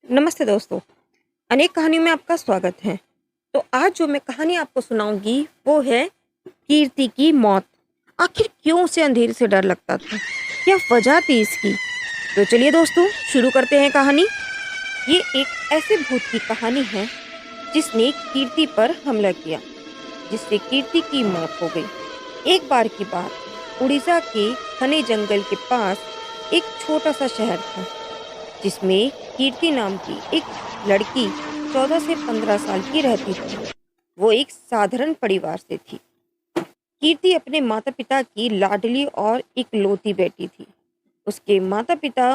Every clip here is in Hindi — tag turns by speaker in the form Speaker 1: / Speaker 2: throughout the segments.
Speaker 1: नमस्ते दोस्तों। अनेक कहानियों में आपका स्वागत है। तो आज जो मैं कहानी आपको सुनाऊंगी वो है कीर्ति की मौत। आखिर क्यों उसे अंधेरे से डर लगता था? क्या वजह थी इसकी? तो चलिए दोस्तों शुरू करते हैं कहानी। ये एक ऐसे भूत की कहानी है जिसने कीर्ति पर हमला किया, जिससे कीर्ति की मौत हो गई। एक बार की बात, उड़ीसा के घने जंगल के पास एक छोटा सा शहर था जिसमें कीर्ति नाम की एक लड़की 14 से 15 साल की रहती थी। वो एक साधारण परिवार से थी। कीर्ति अपने माता पिता की लाडली और इकलौती बेटी थी। उसके माता पिता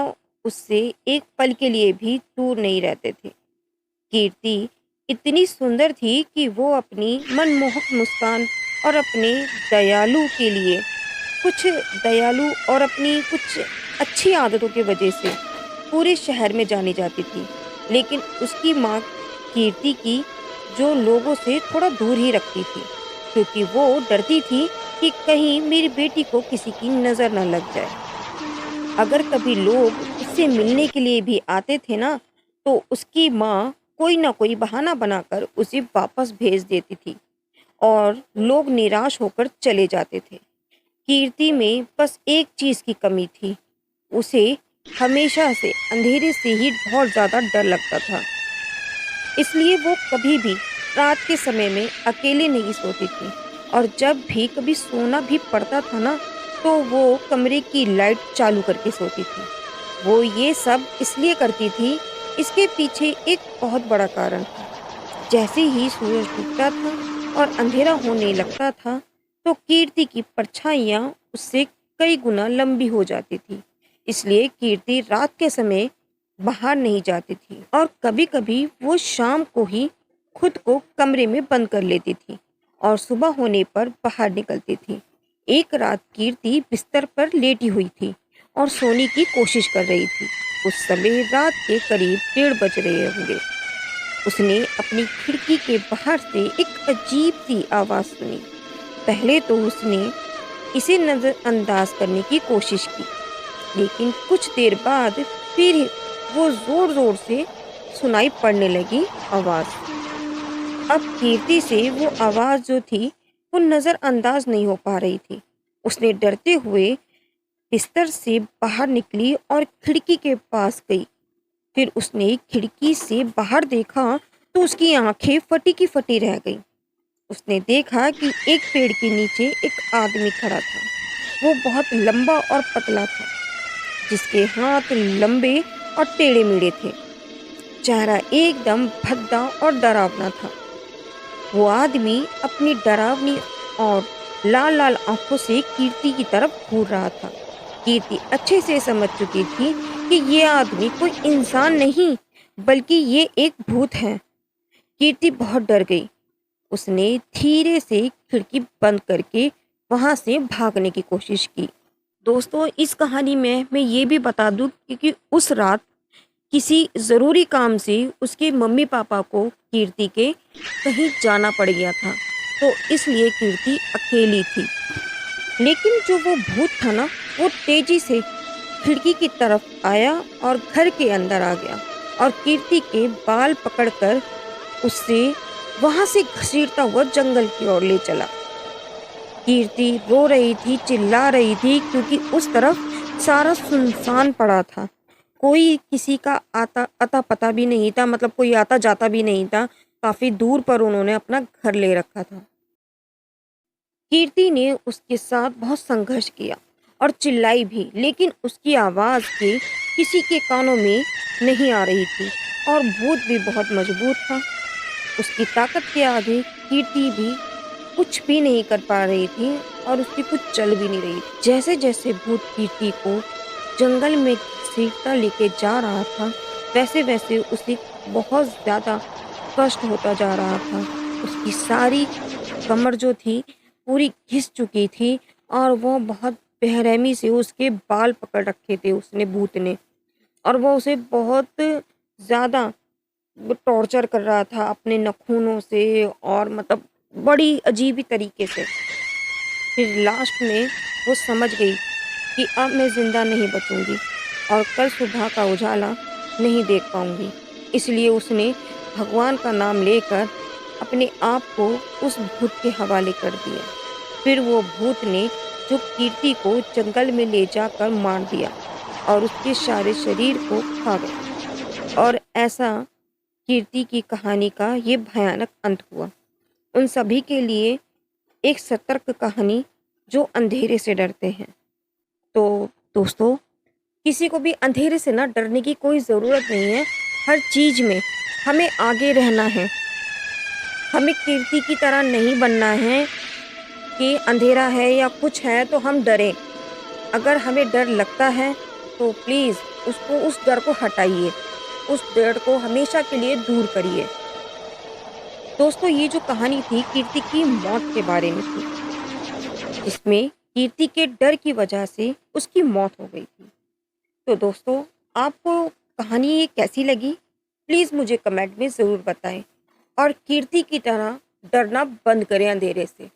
Speaker 1: उससे एक पल के लिए भी दूर नहीं रहते थे। कीर्ति इतनी सुंदर थी कि वो अपनी मनमोहक मुस्कान और अपने दयालु के लिए कुछ दयालु और अपनी कुछ अच्छी आदतों की वजह से पूरे शहर में जानी जाती थी। लेकिन उसकी माँ कीर्ति की जो लोगों से थोड़ा दूर ही रखती थी, क्योंकि वो डरती थी कि कहीं मेरी बेटी को किसी की नज़र न लग जाए। अगर कभी लोग उससे मिलने के लिए भी आते थे ना, तो उसकी माँ कोई ना कोई बहाना बनाकर उसे वापस भेज देती थी और लोग निराश होकर चले जाते थे। कीर्ति में बस एक चीज़ की कमी थी। उसे हमेशा से अंधेरे से ही बहुत ज़्यादा डर लगता था। इसलिए वो कभी भी रात के समय में अकेले नहीं सोती थी, और जब भी कभी सोना भी पड़ता था ना, तो वो कमरे की लाइट चालू करके सोती थी। वो ये सब इसलिए करती थी, इसके पीछे एक बहुत बड़ा कारण था। जैसे ही सूरज डूबता था और अंधेरा होने लगता था, तो कीर्ति की परछाइयाँ उससे कई गुना लंबी हो जाती थी। इसलिए कीर्ति रात के समय बाहर नहीं जाती थी, और कभी-कभी वो शाम को ही खुद को कमरे में बंद कर लेती थी और सुबह होने पर बाहर निकलती थी। एक रात कीर्ति बिस्तर पर लेटी हुई थी और सोने की कोशिश कर रही थी। उस समय रात के करीब 1:30 बज रहे होंगे। उसने अपनी खिड़की के बाहर से एक अजीब सी आवाज़ सुनी। पहले तो उसने इसे नज़रअंदाज करने की कोशिश की, लेकिन कुछ देर बाद फिर वो ज़ोर-ज़ोर से सुनाई पड़ने लगी आवाज़। अब कीर्ति से वो आवाज़ जो थी, वो नज़रअंदाज नहीं हो पा रही थी। उसने डरते हुए बिस्तर से बाहर निकली और खिड़की के पास गई। फिर उसने खिड़की से बाहर देखा, तो उसकी आंखें फटी की फटी रह गईं। उसने देखा कि एक पेड़ के नीचे एक आदमी खड़ा था। वो बहुत लंबा और पतला था, जिसके हाथ लंबे और टेढ़े-मेढ़े थे। चेहरा एकदम भद्दा और डरावना था। वो आदमी अपनी डरावनी और लाल-लाल आँखों से कीर्ति की तरफ घूर रहा था। कीर्ति अच्छे से समझ चुकी थी कि ये आदमी कोई इंसान नहीं, बल्कि ये एक भूत है। कीर्ति बहुत डर गई। उसने धीरे से खिड़की बंद करके वहां से भागने की कोशिश की। दोस्तों, इस कहानी में मैं ये भी बता दूं क्योंकि उस रात किसी ज़रूरी काम से उसके मम्मी पापा को कीर्ति के कहीं जाना पड़ गया था, तो इसलिए कीर्ति अकेली थी। लेकिन जो वो भूत था ना, वो तेजी से खिड़की की तरफ आया और घर के अंदर आ गया और कीर्ति के बाल पकड़कर उससे वहां से घसीटता हुआ जंगल की ओर ले चला। कीर्ति रो रही थी, चिल्ला रही थी, क्योंकि उस तरफ सारा सुनसान पड़ा था। कोई किसी का आता अता पता भी नहीं था, मतलब कोई आता जाता भी नहीं था। काफी दूर पर उन्होंने अपना घर ले रखा था। कीर्ति ने उसके साथ बहुत संघर्ष किया और चिल्लाई भी, लेकिन उसकी आवाज़ के किसी के कानों में नहीं आ रही थी, और भूत भी बहुत मजबूत था। उसकी ताकत के आगे कीर्ति भी कुछ भी नहीं कर पा रही थी, और उसकी कुछ चल भी नहीं रही। जैसे जैसे भूत कीर्ति को जंगल में घसीटता लेके जा रहा था, वैसे वैसे उसे बहुत ज़्यादा कष्ट होता जा रहा था। उसकी सारी कमर जो थी पूरी घिस चुकी थी, और वो बहुत बेरहमी से उसके बाल पकड़ रखे थे उसने भूत ने, और वो उसे बहुत ज़्यादा वो टॉर्चर कर रहा था अपने नाखूनों से, और मतलब बड़ी अजीब ही तरीके से। फिर लास्ट में वो समझ गई कि अब मैं ज़िंदा नहीं बचूंगी और कल सुबह का उजाला नहीं देख पाऊंगी। इसलिए उसने भगवान का नाम लेकर अपने आप को उस भूत के हवाले कर दिया। फिर वो भूत ने जो कीर्ति को जंगल में ले जाकर मार दिया और उसके सारे शरीर को खा गया। और ऐसा कीर्ति की कहानी का ये भयानक अंत हुआ। उन सभी के लिए एक सतर्क कहानी जो अंधेरे से डरते हैं। तो दोस्तों, किसी को भी अंधेरे से ना डरने की कोई ज़रूरत नहीं है। हर चीज़ में हमें आगे रहना है। हमें कीर्ति की तरह नहीं बनना है कि अंधेरा है या कुछ है तो हम डरें। अगर हमें डर लगता है तो प्लीज़ उस डर को हटाइए। उस डर को हमेशा के लिए दूर करिए। दोस्तों, ये जो कहानी थी कीर्ति की मौत के बारे में थी, जिसमें कीर्ति के डर की वजह से उसकी मौत हो गई थी। तो दोस्तों, आपको कहानी ये कैसी लगी? प्लीज़ मुझे कमेंट में ज़रूर बताएं और कीर्ति की तरह डरना बंद करें अंधेरे से।